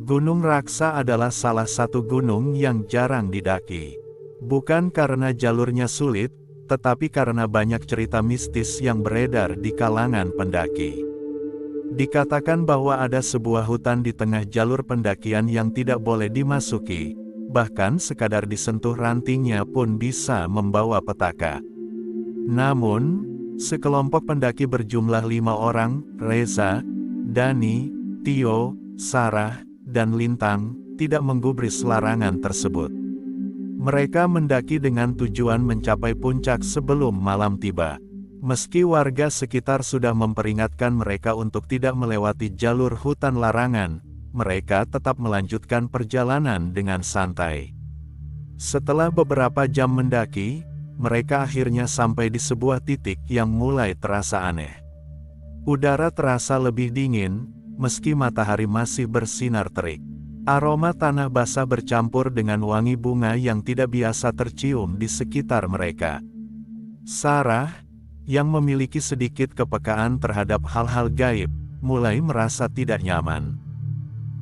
Gunung Raksa adalah salah satu gunung yang jarang didaki. Bukan karena jalurnya sulit, tetapi karena banyak cerita mistis yang beredar di kalangan pendaki. Dikatakan bahwa ada sebuah hutan di tengah jalur pendakian yang tidak boleh dimasuki, bahkan sekadar disentuh rantingnya pun bisa membawa petaka. Namun, sekelompok pendaki berjumlah 5 orang, Reza, Dani, Tio, Sarah, dan Lintang, tidak menggubris larangan tersebut. Mereka mendaki dengan tujuan mencapai puncak sebelum malam tiba. Meski warga sekitar sudah memperingatkan mereka untuk tidak melewati jalur hutan larangan, mereka tetap melanjutkan perjalanan dengan santai. Setelah beberapa jam mendaki, mereka akhirnya sampai di sebuah titik yang mulai terasa aneh. Udara terasa lebih dingin, meski matahari masih bersinar terik. Aroma tanah basah bercampur dengan wangi bunga yang tidak biasa tercium di sekitar mereka. Sarah, yang memiliki sedikit kepekaan terhadap hal-hal gaib, mulai merasa tidak nyaman.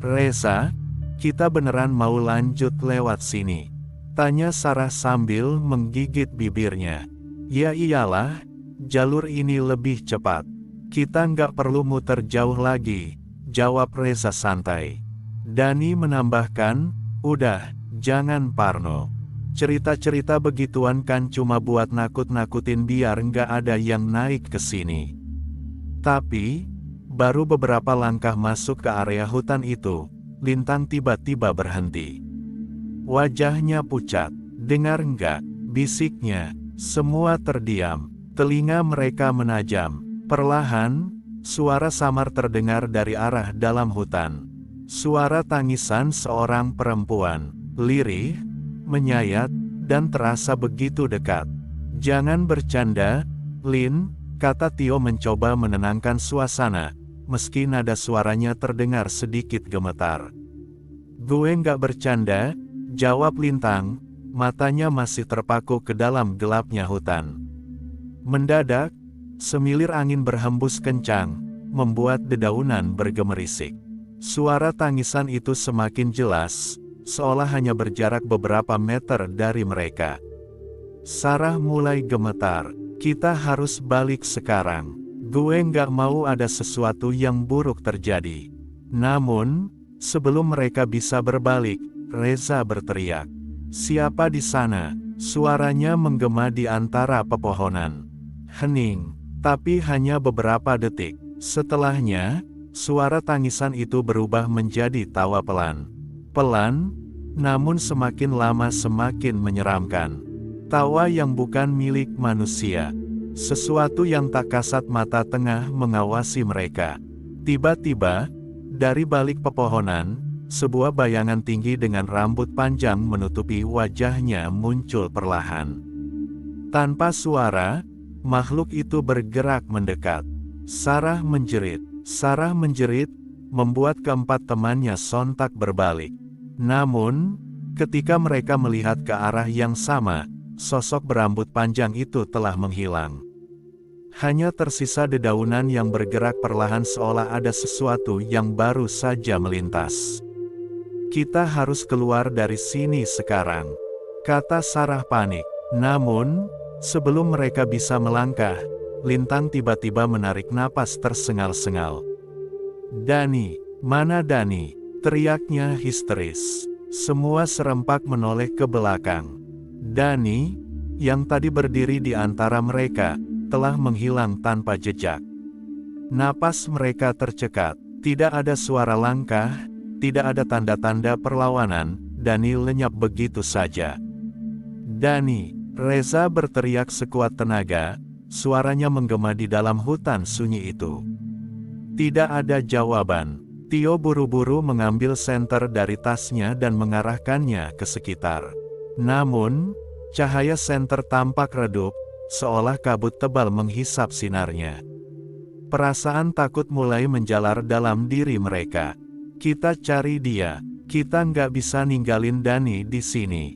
"Reza, kita beneran mau lanjut lewat sini?" tanya Sarah sambil menggigit bibirnya. "Ya iyalah, jalur ini lebih cepat. Kita nggak perlu muter jauh lagi," jawab Reza santai. Dani menambahkan, "Udah, jangan parno. Cerita-cerita begituan kan cuma buat nakut-nakutin biar nggak ada yang naik ke sini." Tapi, baru beberapa langkah masuk ke area hutan itu, Lintang tiba-tiba berhenti. Wajahnya pucat. "Dengar nggak?" bisiknya. Semua terdiam. Telinga mereka menajam. Perlahan, suara samar terdengar dari arah dalam hutan. Suara tangisan seorang perempuan, lirih, menyayat, dan terasa begitu dekat. "Jangan bercanda, Lin," kata Tio mencoba menenangkan suasana, meski nada suaranya terdengar sedikit gemetar. "Gue nggak bercanda," jawab Lintang, matanya masih terpaku ke dalam gelapnya hutan. Mendadak, semilir angin berhembus kencang, membuat dedaunan bergemerisik. Suara tangisan itu semakin jelas, seolah hanya berjarak beberapa meter dari mereka. Sarah mulai gemetar. "Kita harus balik sekarang. Gue nggak mau ada sesuatu yang buruk terjadi." Namun, sebelum mereka bisa berbalik, Reza berteriak. "Siapa di sana?" Suaranya menggema di antara pepohonan. Hening, tapi hanya beberapa detik. Setelahnya, suara tangisan itu berubah menjadi tawa pelan. Pelan, namun semakin lama semakin menyeramkan. Tawa yang bukan milik manusia. Sesuatu yang tak kasat mata tengah mengawasi mereka. Tiba-tiba, dari balik pepohonan, sebuah bayangan tinggi dengan rambut panjang menutupi wajahnya muncul perlahan. Tanpa suara, makhluk itu bergerak mendekat. Sarah menjerit, membuat keempat temannya sontak berbalik. Namun, ketika mereka melihat ke arah yang sama, sosok berambut panjang itu telah menghilang. Hanya tersisa dedaunan yang bergerak perlahan seolah ada sesuatu yang baru saja melintas. "Kita harus keluar dari sini sekarang," kata Sarah panik. Namun, sebelum mereka bisa melangkah, Lintang tiba-tiba menarik napas tersengal-sengal. "Dani, mana Dani?" teriaknya histeris. Semua serempak menoleh ke belakang. Dani, yang tadi berdiri di antara mereka, telah menghilang tanpa jejak. Napas mereka tercekat. Tidak ada suara langkah, tidak ada tanda-tanda perlawanan. Dani lenyap begitu saja. "Dani!" Reza berteriak sekuat tenaga, suaranya menggema di dalam hutan sunyi itu. Tidak ada jawaban. Tio buru-buru mengambil senter dari tasnya dan mengarahkannya ke sekitar. Namun, cahaya senter tampak redup, seolah kabut tebal menghisap sinarnya. Perasaan takut mulai menjalar dalam diri mereka. "Kita cari dia, kita nggak bisa ninggalin Dani di sini,"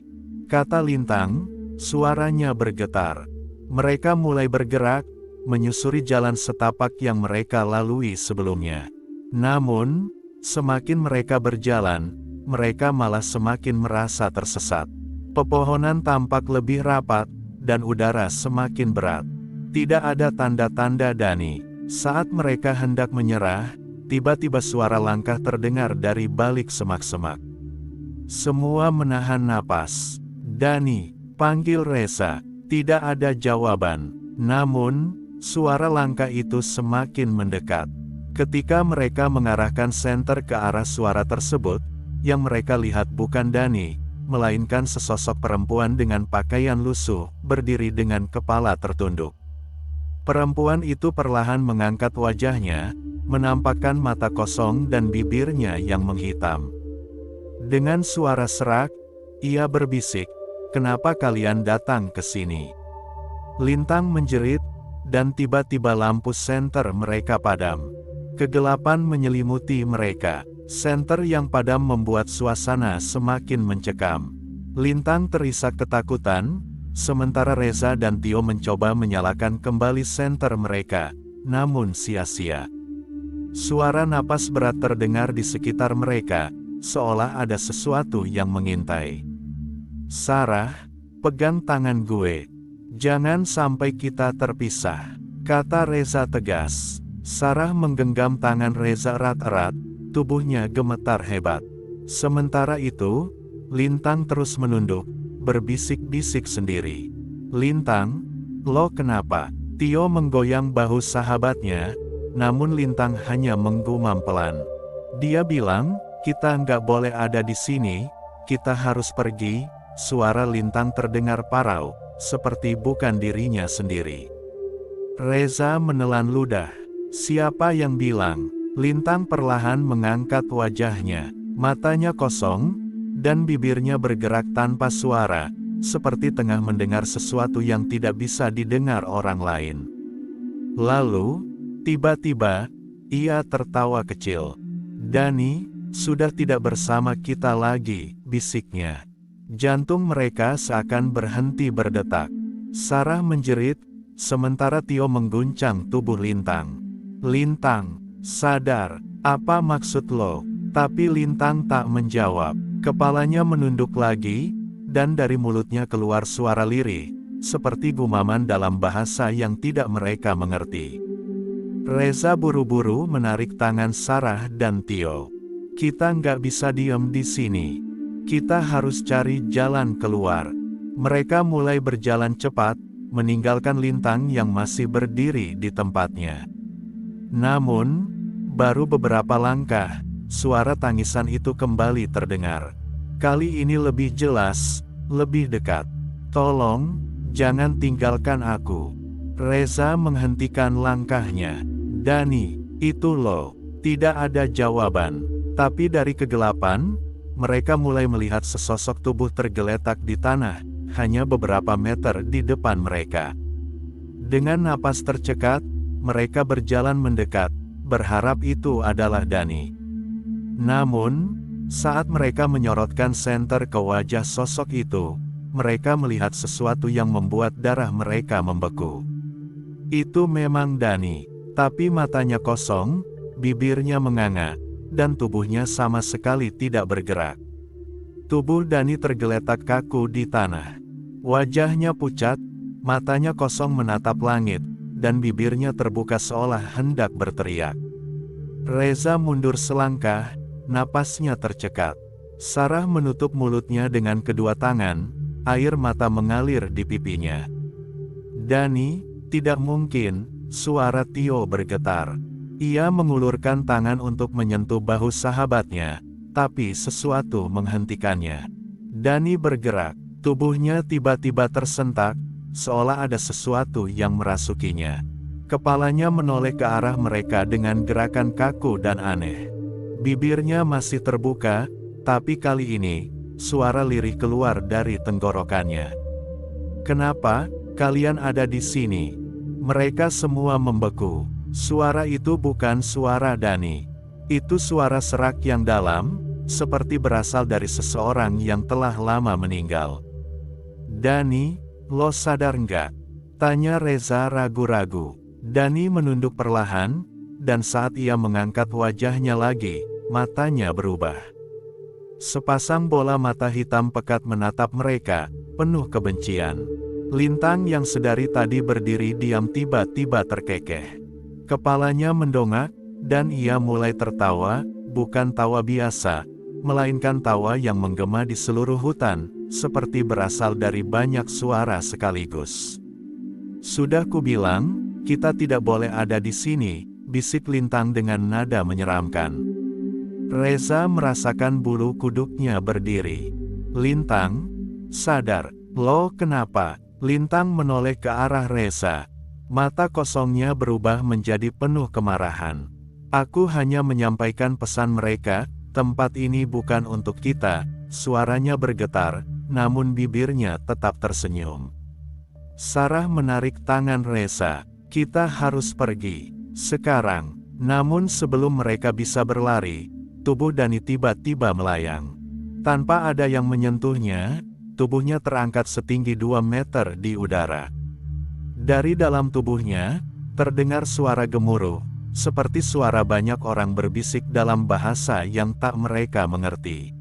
kata Lintang, suaranya bergetar. Mereka mulai bergerak, menyusuri jalan setapak yang mereka lalui sebelumnya. Namun, Semakin mereka berjalan, mereka malah semakin merasa tersesat. Pepohonan tampak lebih rapat, dan udara semakin berat. Tidak ada tanda-tanda Dani. Saat mereka hendak menyerah, tiba-tiba suara langkah terdengar dari balik semak-semak. Semua menahan napas. "Dani," panggil Reza. Tidak ada jawaban. Namun, suara langkah itu semakin mendekat. Ketika mereka mengarahkan senter ke arah suara tersebut, yang mereka lihat bukan Dani, melainkan sesosok perempuan dengan pakaian lusuh, berdiri dengan kepala tertunduk. Perempuan itu perlahan mengangkat wajahnya, menampakkan mata kosong dan bibirnya yang menghitam. Dengan suara serak, ia berbisik, "Kenapa kalian datang ke sini?" Lintang menjerit, dan tiba-tiba lampu senter mereka padam. Kegelapan menyelimuti mereka. Senter yang padam membuat suasana semakin mencekam. Lintang terisak ketakutan, sementara Reza dan Tio mencoba menyalakan kembali senter mereka, namun sia-sia. Suara napas berat terdengar di sekitar mereka, seolah ada sesuatu yang mengintai. "Sarah, pegang tangan gue. Jangan sampai kita terpisah," kata Reza tegas. Sarah menggenggam tangan Reza erat-erat, tubuhnya gemetar hebat. Sementara itu, Lintang terus menunduk, berbisik-bisik sendiri. "Lintang, lo kenapa?" Tio menggoyang bahu sahabatnya, namun Lintang hanya menggumam pelan. Dia bilang, "Kita nggak boleh ada di sini, kita harus pergi." Suara Lintang terdengar parau, seperti bukan dirinya sendiri. Reza menelan ludah. "Siapa yang bilang?" Lintang perlahan mengangkat wajahnya, matanya kosong, dan bibirnya bergerak tanpa suara, seperti tengah mendengar sesuatu yang tidak bisa didengar orang lain. Lalu, tiba-tiba, ia tertawa kecil. "Dani, sudah tidak bersama kita lagi," bisiknya. Jantung mereka seakan berhenti berdetak. Sarah menjerit, sementara Tio mengguncang tubuh Lintang. "Lintang, sadar, apa maksud lo?" Tapi Lintang tak menjawab. Kepalanya menunduk lagi, dan dari mulutnya keluar suara lirih, seperti gumaman dalam bahasa yang tidak mereka mengerti. Reza buru-buru menarik tangan Sarah dan Tio. "Kita nggak bisa diem di sini. Kita harus cari jalan keluar." Mereka mulai berjalan cepat, meninggalkan Lintang yang masih berdiri di tempatnya. Namun, baru beberapa langkah, suara tangisan itu kembali terdengar. Kali ini lebih jelas, lebih dekat. "Tolong, jangan tinggalkan aku." Reza menghentikan langkahnya. "Dani, itu lo." Tidak ada jawaban. Tapi dari kegelapan, mereka mulai melihat sesosok tubuh tergeletak di tanah, hanya beberapa meter di depan mereka. Dengan napas tercekat, mereka berjalan mendekat, berharap itu adalah Dani. Namun, saat mereka menyorotkan senter ke wajah sosok itu, mereka melihat sesuatu yang membuat darah mereka membeku. Itu memang Dani, tapi matanya kosong, bibirnya menganga, dan tubuhnya sama sekali tidak bergerak. Tubuh Dani tergeletak kaku di tanah. Wajahnya pucat, matanya kosong menatap langit, dan bibirnya terbuka seolah hendak berteriak. Reza mundur selangkah, napasnya tercekat. Sarah menutup mulutnya dengan kedua tangan, air mata mengalir di pipinya. "Dani, tidak mungkin," suara Tio bergetar. Ia mengulurkan tangan untuk menyentuh bahu sahabatnya, tapi sesuatu menghentikannya. Dani bergerak, tubuhnya tiba-tiba tersentak, seolah ada sesuatu yang merasukinya. Kepalanya menoleh ke arah mereka dengan gerakan kaku dan aneh. Bibirnya masih terbuka, tapi kali ini, suara lirih keluar dari tenggorokannya. "Kenapa kalian ada di sini?" Mereka semua membeku. Suara itu bukan suara Dani. Itu suara serak yang dalam, seperti berasal dari seseorang yang telah lama meninggal. "Dani, lo sadar nggak?" tanya Reza ragu-ragu. Dani menunduk perlahan, dan saat ia mengangkat wajahnya lagi, matanya berubah. Sepasang bola mata hitam pekat menatap mereka, penuh kebencian. Lintang yang sedari tadi berdiri diam tiba-tiba terkekeh. Kepalanya mendongak, dan ia mulai tertawa, bukan tawa biasa, melainkan tawa yang menggema di seluruh hutan, seperti berasal dari banyak suara sekaligus. "Sudah kubilang, kita tidak boleh ada di sini," bisik Lintang dengan nada menyeramkan. Reza merasakan bulu kuduknya berdiri. "Lintang, sadar, lo kenapa?" Lintang menoleh ke arah Reza. Mata kosongnya berubah menjadi penuh kemarahan. "Aku hanya menyampaikan pesan mereka, tempat ini bukan untuk kita." Suaranya bergetar, namun bibirnya tetap tersenyum. Sarah menarik tangan Reza. "Kita harus pergi sekarang." Namun sebelum mereka bisa berlari, tubuh Dani tiba-tiba melayang. Tanpa ada yang menyentuhnya, tubuhnya terangkat setinggi 2 meter di udara. Dari dalam tubuhnya, terdengar suara gemuruh, seperti suara banyak orang berbisik dalam bahasa yang tak mereka mengerti.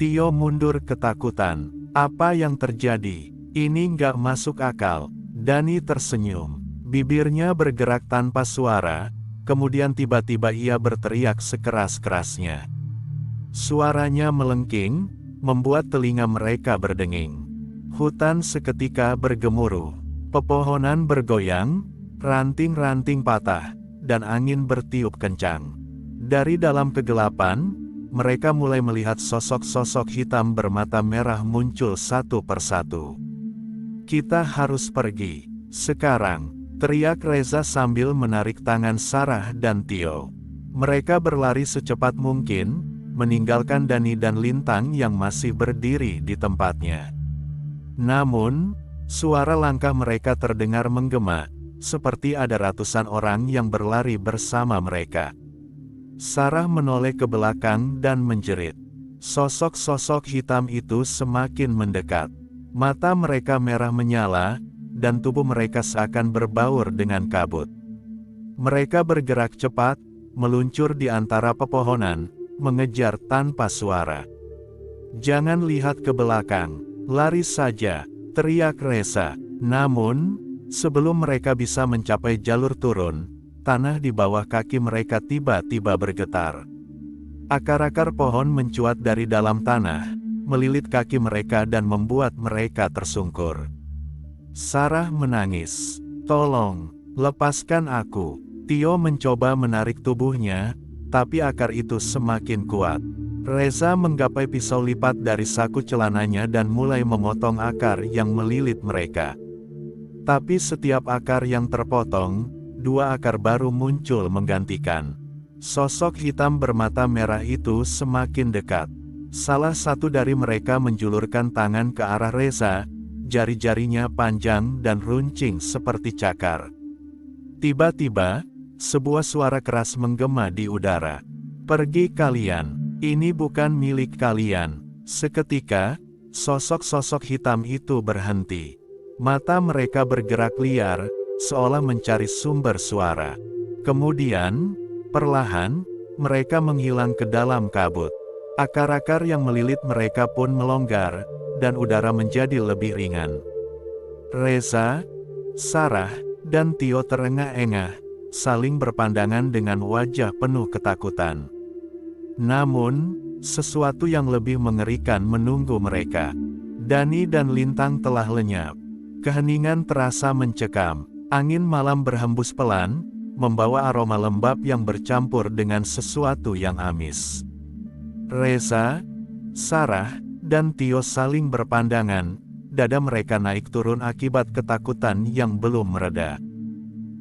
Tio mundur ketakutan. "Apa yang terjadi? Ini nggak masuk akal." Dani tersenyum. Bibirnya bergerak tanpa suara, kemudian tiba-tiba ia berteriak sekeras-kerasnya. Suaranya melengking, membuat telinga mereka berdenging. Hutan seketika bergemuruh. Pepohonan bergoyang, ranting-ranting patah, dan angin bertiup kencang. Dari dalam kegelapan, mereka mulai melihat sosok-sosok hitam bermata merah muncul satu persatu. "Kita harus pergi sekarang," teriak Reza sambil menarik tangan Sarah dan Tio. Mereka berlari secepat mungkin, meninggalkan Dani dan Lintang yang masih berdiri di tempatnya. Namun, suara langkah mereka terdengar menggema, seperti ada ratusan orang yang berlari bersama mereka. Sarah menoleh ke belakang dan menjerit. Sosok-sosok hitam itu semakin mendekat. Mata mereka merah menyala, dan tubuh mereka seakan berbaur dengan kabut. Mereka bergerak cepat, meluncur di antara pepohonan, mengejar tanpa suara. "Jangan lihat ke belakang, lari saja," teriak Reza. Namun, sebelum mereka bisa mencapai jalur turun, tanah di bawah kaki mereka tiba-tiba bergetar. Akar-akar pohon mencuat dari dalam tanah, melilit kaki mereka dan membuat mereka tersungkur. Sarah menangis. "Tolong, lepaskan aku." Tio mencoba menarik tubuhnya, tapi akar itu semakin kuat. Reza menggapai pisau lipat dari saku celananya dan mulai memotong akar yang melilit mereka. Tapi setiap akar yang terpotong, 2 akar baru muncul menggantikan. Sosok hitam bermata merah itu semakin dekat. Salah satu dari mereka menjulurkan tangan ke arah Reza, jari-jarinya panjang dan runcing seperti cakar. Tiba-tiba, sebuah suara keras menggema di udara. "Pergi kalian, ini bukan milik kalian." Seketika, sosok-sosok hitam itu berhenti. Mata mereka bergerak liar, seolah mencari sumber suara. Kemudian, perlahan, mereka menghilang ke dalam kabut. Akar-akar yang melilit mereka pun melonggar, dan udara menjadi lebih ringan. Reza, Sarah, dan Tio terengah-engah, saling berpandangan dengan wajah penuh ketakutan. Namun, sesuatu yang lebih mengerikan menunggu mereka. Dani dan Lintang telah lenyap. Keheningan terasa mencekam. Angin malam berhembus pelan, membawa aroma lembab yang bercampur dengan sesuatu yang amis. Reza, Sarah, dan Tio saling berpandangan, dada mereka naik turun akibat ketakutan yang belum mereda.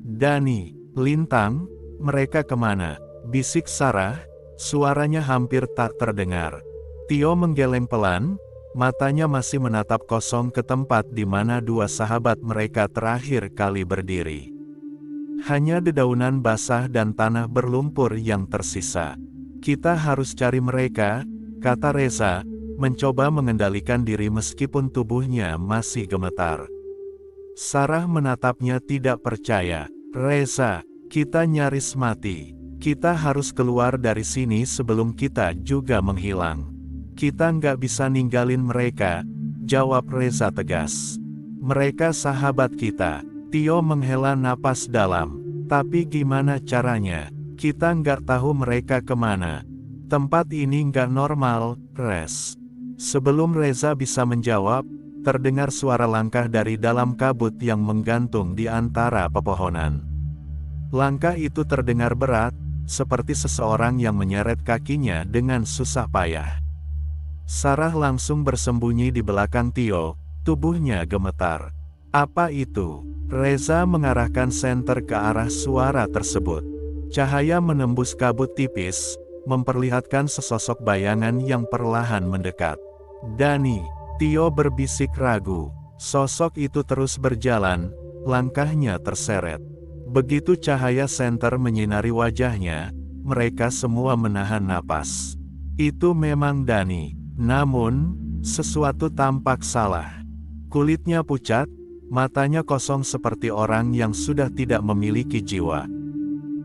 "Dani, Lintang, mereka kemana?" bisik Sarah, suaranya hampir tak terdengar. Tio menggeleng pelan, matanya masih menatap kosong ke tempat di mana 2 sahabat mereka terakhir kali berdiri. Hanya dedaunan basah dan tanah berlumpur yang tersisa. "Kita harus cari mereka," kata Reza, mencoba mengendalikan diri meskipun tubuhnya masih gemetar. Sarah menatapnya tidak percaya. "Reza, kita nyaris mati. Kita harus keluar dari sini sebelum kita juga menghilang. Kita nggak bisa ninggalin mereka, jawab Reza tegas. Mereka sahabat kita. Tio menghela napas dalam. Tapi gimana caranya? Kita nggak tahu mereka kemana. Tempat ini nggak normal, Res. Sebelum Reza bisa menjawab, terdengar suara langkah dari dalam kabut yang menggantung di antara pepohonan. Langkah itu terdengar berat, seperti seseorang yang menyeret kakinya dengan susah payah. Sarah langsung bersembunyi di belakang Tio, tubuhnya gemetar. Apa itu? Reza mengarahkan senter ke arah suara tersebut. Cahaya menembus kabut tipis, memperlihatkan sesosok bayangan yang perlahan mendekat. Dani, Tio berbisik ragu. Sosok itu terus berjalan, langkahnya terseret. Begitu cahaya senter menyinari wajahnya, mereka semua menahan napas. Itu memang Dani, namun, sesuatu tampak salah. Kulitnya pucat, matanya kosong seperti orang yang sudah tidak memiliki jiwa.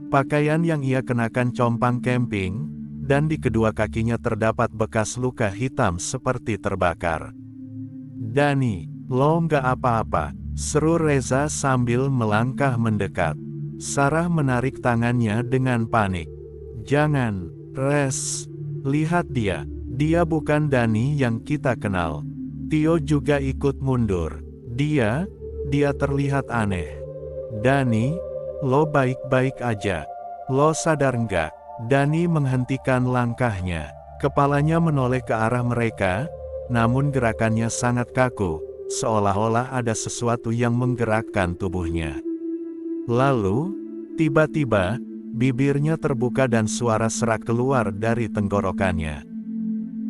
Pakaian yang ia kenakan compang camping, dan di kedua kakinya terdapat bekas luka hitam seperti terbakar. Dani, lo nggak apa-apa, seru Reza sambil melangkah mendekat. Sarah menarik tangannya dengan panik. Jangan, Res, lihat dia bukan Dani yang kita kenal. Tio juga ikut mundur. Dia terlihat aneh. Dani, lo baik-baik aja. Lo sadar nggak? Dani menghentikan langkahnya. Kepalanya menoleh ke arah mereka, namun gerakannya sangat kaku, seolah-olah ada sesuatu yang menggerakkan tubuhnya. Lalu, tiba-tiba, bibirnya terbuka dan suara serak keluar dari tenggorokannya.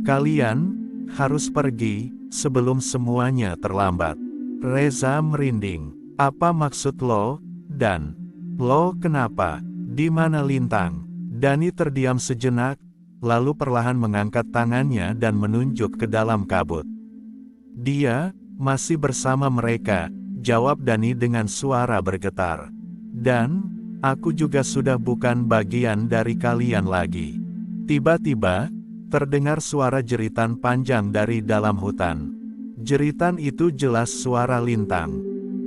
Kalian harus pergi sebelum semuanya terlambat. Reza merinding. Apa maksud lo? Dan lo kenapa? Di mana Lintang? Dani terdiam sejenak, lalu perlahan mengangkat tangannya dan menunjuk ke dalam kabut. Dia masih bersama mereka, jawab Dani dengan suara bergetar. Dan aku juga sudah bukan bagian dari kalian lagi. Tiba-tiba, terdengar suara jeritan panjang dari dalam hutan. Jeritan itu jelas suara Lintang.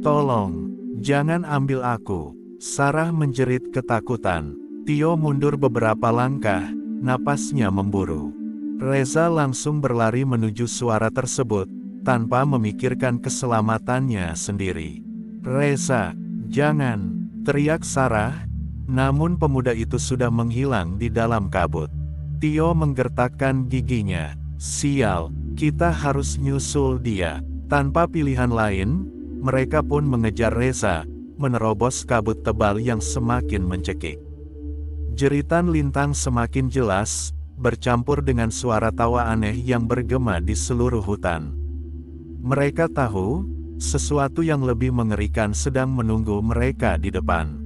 Tolong, jangan ambil aku. Sarah menjerit ketakutan. Tio mundur beberapa langkah, napasnya memburu. Reza langsung berlari menuju suara tersebut, tanpa memikirkan keselamatannya sendiri. Reza, jangan, teriak Sarah, namun pemuda itu sudah menghilang di dalam kabut. Tio menggertakkan giginya. Sial, kita harus nyusul dia. Tanpa pilihan lain, mereka pun mengejar Reza, menerobos kabut tebal yang semakin mencekik. Jeritan Lintang semakin jelas, bercampur dengan suara tawa aneh yang bergema di seluruh hutan. Mereka tahu, sesuatu yang lebih mengerikan sedang menunggu mereka di depan.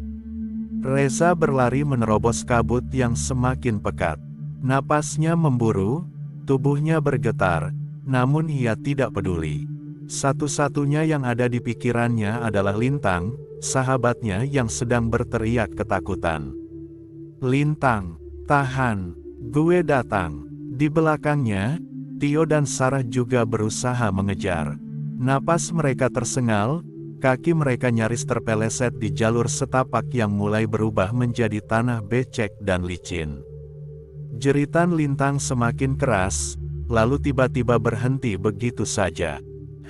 Reza berlari menerobos kabut yang semakin pekat. Napasnya memburu, tubuhnya bergetar, namun ia tidak peduli. Satu-satunya yang ada di pikirannya adalah Lintang, sahabatnya yang sedang berteriak ketakutan. Lintang, tahan, gue datang. Di belakangnya, Tio dan Sarah juga berusaha mengejar. Napas mereka tersengal, kaki mereka nyaris terpeleset di jalur setapak yang mulai berubah menjadi tanah becek dan licin. Jeritan Lintang semakin keras, lalu tiba-tiba berhenti begitu saja.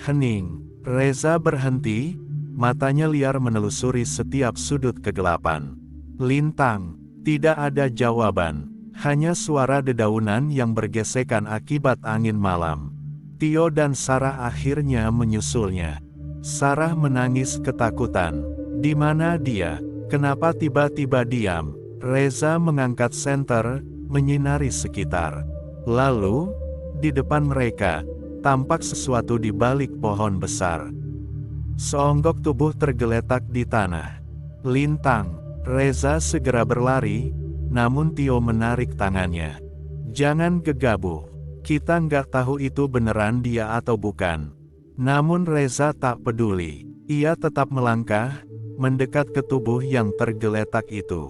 Hening, Reza berhenti, matanya liar menelusuri setiap sudut kegelapan. Lintang, tidak ada jawaban, hanya suara dedaunan yang bergesekan akibat angin malam. Tio dan Sarah akhirnya menyusulnya. Sarah menangis ketakutan. Di mana dia? Kenapa tiba-tiba diam? Reza mengangkat senter, menyinari sekitar. Lalu, di depan mereka, tampak sesuatu di balik pohon besar. Seonggok tubuh tergeletak di tanah. Lintang, Reza segera berlari, namun Tio menarik tangannya. Jangan gegabah, kita nggak tahu itu beneran dia atau bukan. Namun Reza tak peduli, ia tetap melangkah, mendekat ke tubuh yang tergeletak itu.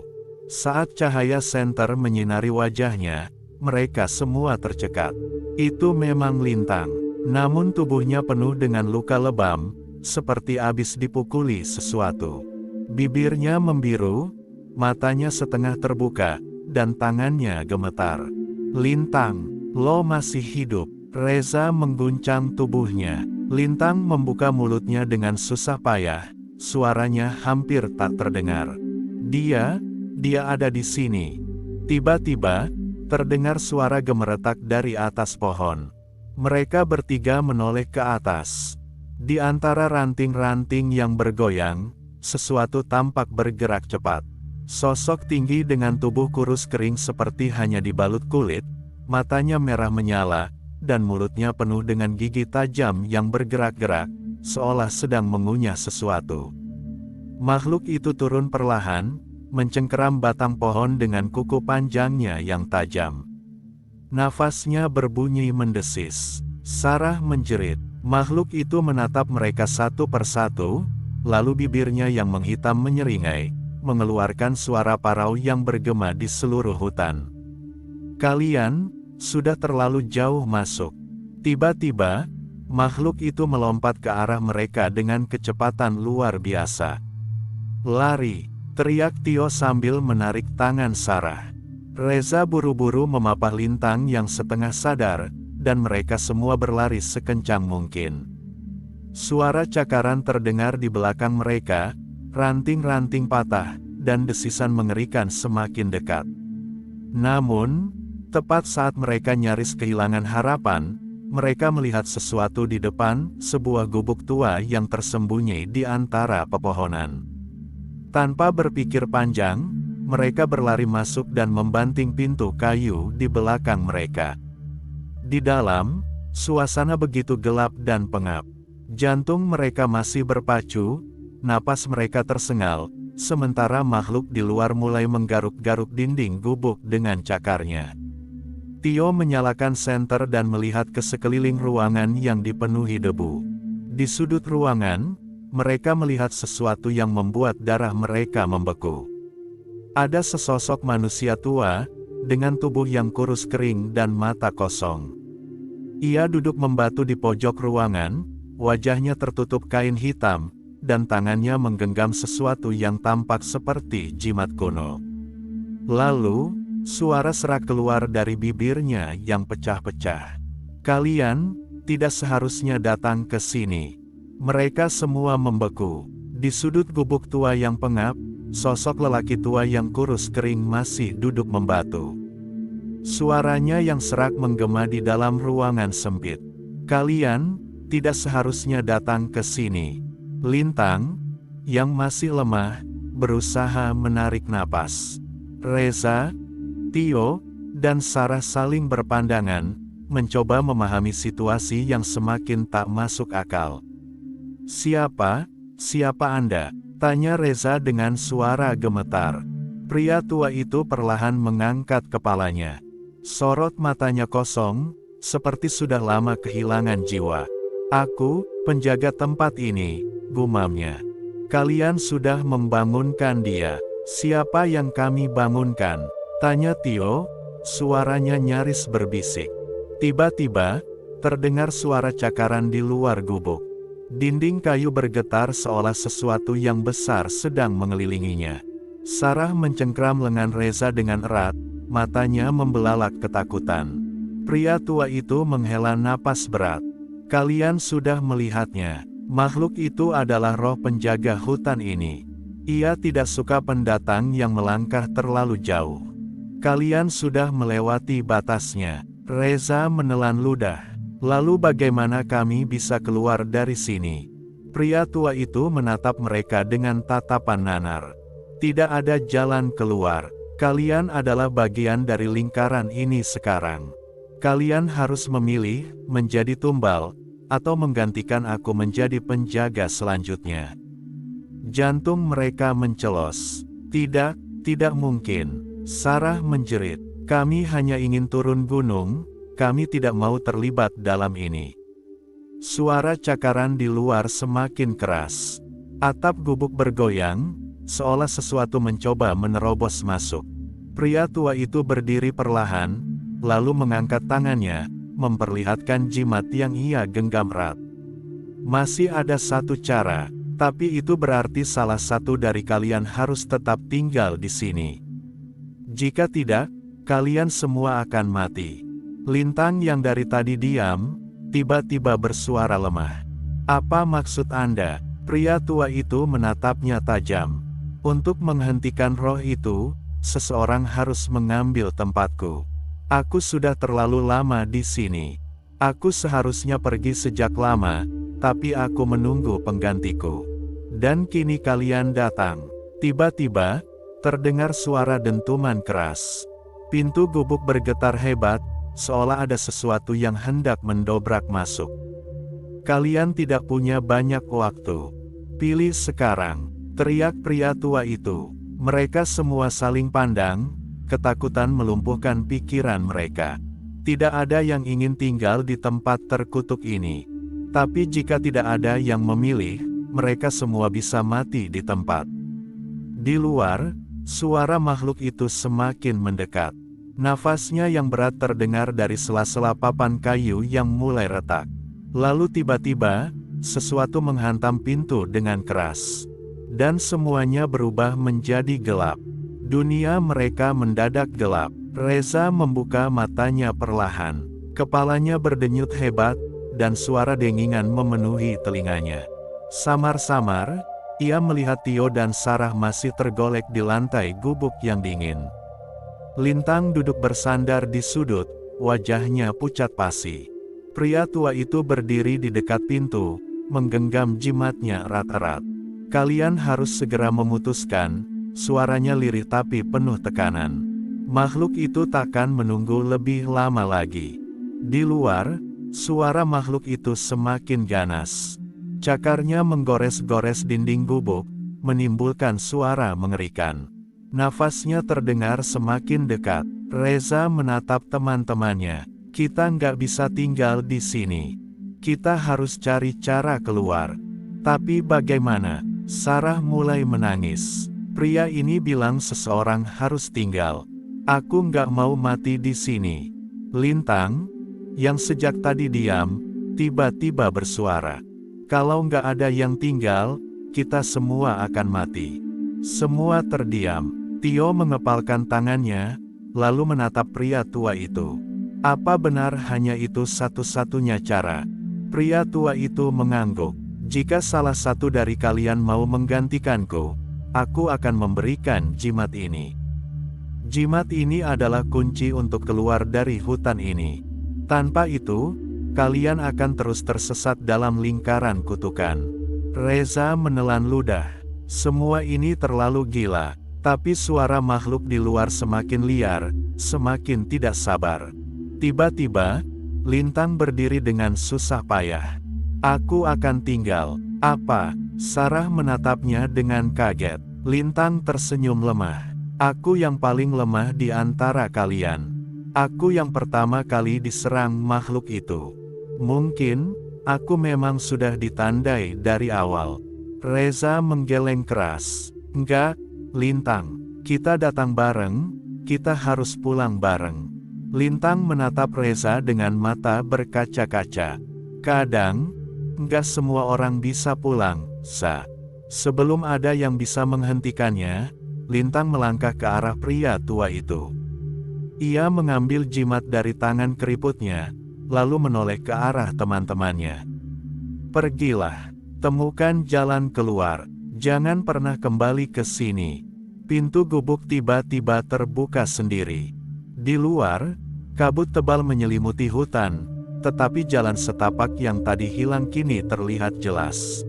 Saat cahaya senter menyinari wajahnya, mereka semua tercekat. Itu memang Lintang. Namun tubuhnya penuh dengan luka lebam, seperti habis dipukuli sesuatu. Bibirnya membiru, matanya setengah terbuka, dan tangannya gemetar. Lintang, lo masih hidup. Reza mengguncang tubuhnya. Lintang membuka mulutnya dengan susah payah, suaranya hampir tak terdengar. Dia ada di sini. Tiba-tiba, terdengar suara gemeretak dari atas pohon. Mereka bertiga menoleh ke atas. Di antara ranting-ranting yang bergoyang, sesuatu tampak bergerak cepat. Sosok tinggi dengan tubuh kurus kering seperti hanya dibalut kulit, matanya merah menyala, dan mulutnya penuh dengan gigi tajam yang bergerak-gerak, seolah sedang mengunyah sesuatu. Makhluk itu turun perlahan, mencengkeram batang pohon dengan kuku panjangnya yang tajam. Nafasnya berbunyi mendesis. Sarah menjerit. Makhluk itu menatap mereka satu persatu, lalu bibirnya yang menghitam menyeringai, mengeluarkan suara parau yang bergema di seluruh hutan. Kalian sudah terlalu jauh masuk. Tiba-tiba, makhluk itu melompat ke arah mereka dengan kecepatan luar biasa. Lari, teriak Tio sambil menarik tangan Sarah. Reza buru-buru memapah Lintang yang setengah sadar, dan mereka semua berlari sekencang mungkin. Suara cakaran terdengar di belakang mereka, ranting-ranting patah, dan desisan mengerikan semakin dekat. Namun, tepat saat mereka nyaris kehilangan harapan, mereka melihat sesuatu di depan, sebuah gubuk tua yang tersembunyi di antara pepohonan. Tanpa berpikir panjang, mereka berlari masuk dan membanting pintu kayu di belakang mereka. Di dalam, suasana begitu gelap dan pengap. Jantung mereka masih berpacu, napas mereka tersengal, sementara makhluk di luar mulai menggaruk-garuk dinding gubuk dengan cakarnya. Tio menyalakan senter dan melihat ke sekeliling ruangan yang dipenuhi debu. Di sudut ruangan, mereka melihat sesuatu yang membuat darah mereka membeku. Ada sesosok manusia tua, dengan tubuh yang kurus kering dan mata kosong. Ia duduk membatu di pojok ruangan, wajahnya tertutup kain hitam, dan tangannya menggenggam sesuatu yang tampak seperti jimat kuno. Lalu, suara serak keluar dari bibirnya yang pecah-pecah. Kalian tidak seharusnya datang ke sini. Mereka semua membeku. Di sudut gubuk tua yang pengap, sosok lelaki tua yang kurus kering masih duduk membatu. Suaranya yang serak menggema di dalam ruangan sempit. Kalian tidak seharusnya datang ke sini. Lintang, yang masih lemah, berusaha menarik napas. Reza, Tio, dan Sarah saling berpandangan, mencoba memahami situasi yang semakin tak masuk akal. Siapa Anda? Tanya Reza dengan suara gemetar. Pria tua itu perlahan mengangkat kepalanya. Sorot matanya kosong, seperti sudah lama kehilangan jiwa. Aku, penjaga tempat ini, gumamnya. Kalian sudah membangunkan dia. Siapa yang kami bangunkan? Tanya Tio, suaranya nyaris berbisik. Tiba-tiba, terdengar suara cakaran di luar gubuk. Dinding kayu bergetar seolah sesuatu yang besar sedang mengelilinginya. Sarah mencengkram lengan Reza dengan erat, matanya membelalak ketakutan. Pria tua itu menghela napas berat. Kalian sudah melihatnya. Makhluk itu adalah roh penjaga hutan ini. Ia tidak suka pendatang yang melangkah terlalu jauh. Kalian sudah melewati batasnya. Reza menelan ludah. Lalu bagaimana kami bisa keluar dari sini? Pria tua itu menatap mereka dengan tatapan nanar. Tidak ada jalan keluar. Kalian adalah bagian dari lingkaran ini sekarang. Kalian harus memilih, menjadi tumbal, atau menggantikan aku menjadi penjaga selanjutnya. Jantung mereka mencelos. Tidak mungkin. Sarah menjerit. Kami hanya ingin turun gunung, kami tidak mau terlibat dalam ini. Suara cakaran di luar semakin keras. Atap gubuk bergoyang, seolah sesuatu mencoba menerobos masuk. Pria tua itu berdiri perlahan, lalu mengangkat tangannya, memperlihatkan jimat yang ia genggam erat. Masih ada satu cara, tapi itu berarti salah satu dari kalian harus tetap tinggal di sini. Jika tidak, kalian semua akan mati. Lintang yang dari tadi diam, tiba-tiba bersuara lemah. Apa maksud Anda? Pria tua itu menatapnya tajam. Untuk menghentikan roh itu, seseorang harus mengambil tempatku. Aku sudah terlalu lama di sini. Aku seharusnya pergi sejak lama, tapi aku menunggu penggantiku. Dan kini kalian datang. Tiba-tiba, terdengar suara dentuman keras. Pintu gubuk bergetar hebat, seolah ada sesuatu yang hendak mendobrak masuk. Kalian tidak punya banyak waktu. Pilih sekarang, teriak pria tua itu. Mereka semua saling pandang, ketakutan melumpuhkan pikiran mereka. Tidak ada yang ingin tinggal di tempat terkutuk ini. Tapi jika tidak ada yang memilih, mereka semua bisa mati di tempat. Di luar, suara makhluk itu semakin mendekat. Nafasnya yang berat terdengar dari sela-sela papan kayu yang mulai retak. Lalu tiba-tiba, sesuatu menghantam pintu dengan keras. Dan semuanya berubah menjadi gelap. Dunia mereka mendadak gelap. Reza membuka matanya perlahan. Kepalanya berdenyut hebat, dan suara dengingan memenuhi telinganya. Samar-samar, ia melihat Tio dan Sarah masih tergolek di lantai gubuk yang dingin. Lintang duduk bersandar di sudut, wajahnya pucat pasi. Pria tua itu berdiri di dekat pintu, menggenggam jimatnya erat-erat. Kalian harus segera memutuskan, suaranya lirih tapi penuh tekanan. Makhluk itu takkan menunggu lebih lama lagi. Di luar, suara makhluk itu semakin ganas. Cakarnya menggores-gores dinding gubuk, menimbulkan suara mengerikan. Nafasnya terdengar semakin dekat. Reza menatap teman-temannya. Kita nggak bisa tinggal di sini. Kita harus cari cara keluar. Tapi bagaimana? Sarah mulai menangis. Pria ini bilang seseorang harus tinggal. Aku nggak mau mati di sini. Lintang, yang sejak tadi diam, tiba-tiba bersuara. Kalau nggak ada yang tinggal, kita semua akan mati. Semua terdiam. Tio mengepalkan tangannya, lalu menatap pria tua itu. Apa benar hanya itu satu-satunya cara? Pria tua itu mengangguk. Jika salah satu dari kalian mau menggantikanku, aku akan memberikan jimat ini. Jimat ini adalah kunci untuk keluar dari hutan ini. Tanpa itu, kalian akan terus tersesat dalam lingkaran kutukan. Reza menelan ludah. Semua ini terlalu gila, tapi suara makhluk di luar semakin liar, semakin tidak sabar. Tiba-tiba, Lintang berdiri dengan susah payah. Aku akan tinggal. Apa? Sarah menatapnya dengan kaget. Lintang tersenyum lemah. Aku yang paling lemah di antara kalian. Aku yang pertama kali diserang makhluk itu. Mungkin, aku memang sudah ditandai dari awal. Reza menggeleng keras. Enggak, Lintang. Kita datang bareng, kita harus pulang bareng. Lintang menatap Reza dengan mata berkaca-kaca. Kadang, enggak semua orang bisa pulang, Sa. Sebelum ada yang bisa menghentikannya, Lintang melangkah ke arah pria tua itu. Ia mengambil jimat dari tangan keriputnya, lalu menoleh ke arah teman-temannya. Pergilah, temukan jalan keluar, jangan pernah kembali ke sini. Pintu gubuk tiba-tiba terbuka sendiri. Di luar, kabut tebal menyelimuti hutan, tetapi jalan setapak yang tadi hilang kini terlihat jelas.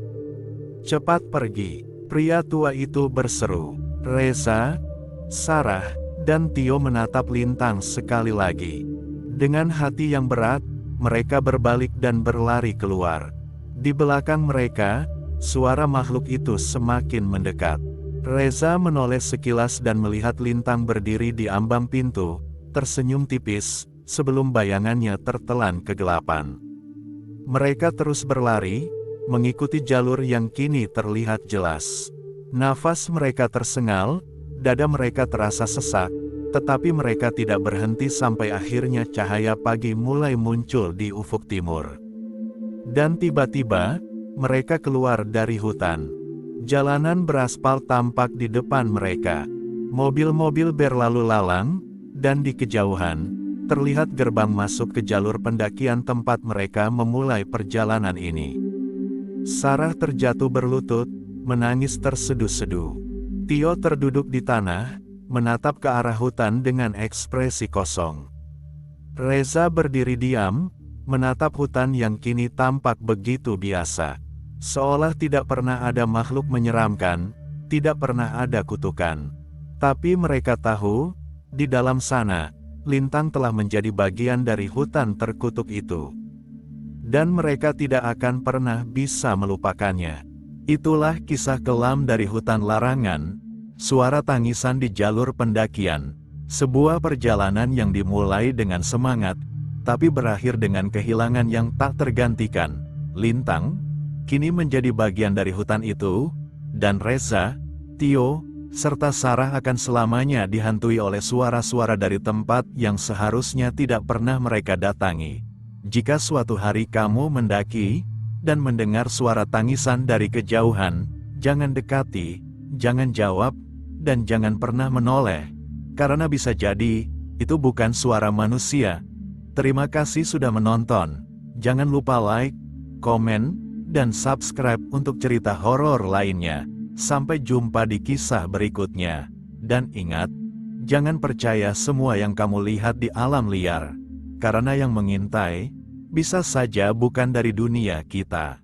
Cepat pergi, pria tua itu berseru. Reza, Sarah, dan Tio menatap Lintang sekali lagi. Dengan hati yang berat, mereka berbalik dan berlari keluar. Di belakang mereka, suara makhluk itu semakin mendekat. Reza menoleh sekilas dan melihat Lintang berdiri di ambang pintu, tersenyum tipis, sebelum bayangannya tertelan kegelapan. Mereka terus berlari, mengikuti jalur yang kini terlihat jelas. Nafas mereka tersengal, dada mereka terasa sesak, tetapi mereka tidak berhenti sampai akhirnya cahaya pagi mulai muncul di ufuk timur. Dan tiba-tiba, mereka keluar dari hutan. Jalanan beraspal tampak di depan mereka. Mobil-mobil berlalu lalang, dan di kejauhan, terlihat gerbang masuk ke jalur pendakian tempat mereka memulai perjalanan ini. Sarah terjatuh berlutut, menangis terseduh-seduh. Tio terduduk di tanah, menatap ke arah hutan dengan ekspresi kosong. Reza berdiri diam, menatap hutan yang kini tampak begitu biasa. Seolah tidak pernah ada makhluk menyeramkan, tidak pernah ada kutukan. Tapi mereka tahu, di dalam sana, Lintang telah menjadi bagian dari hutan terkutuk itu. Dan mereka tidak akan pernah bisa melupakannya. Itulah kisah kelam dari hutan larangan, suara tangisan di jalur pendakian, sebuah perjalanan yang dimulai dengan semangat, tapi berakhir dengan kehilangan yang tak tergantikan. Lintang, kini menjadi bagian dari hutan itu, dan Reza, Tio, serta Sarah akan selamanya dihantui oleh suara-suara dari tempat yang seharusnya tidak pernah mereka datangi. Jika suatu hari kamu mendaki, dan mendengar suara tangisan dari kejauhan, jangan dekati, jangan jawab, dan jangan pernah menoleh, karena bisa jadi, itu bukan suara manusia. Terima kasih sudah menonton. Jangan lupa like, komen, dan subscribe untuk cerita horor lainnya. Sampai jumpa di kisah berikutnya. Dan ingat, jangan percaya semua yang kamu lihat di alam liar, karena yang mengintai bisa saja bukan dari dunia kita.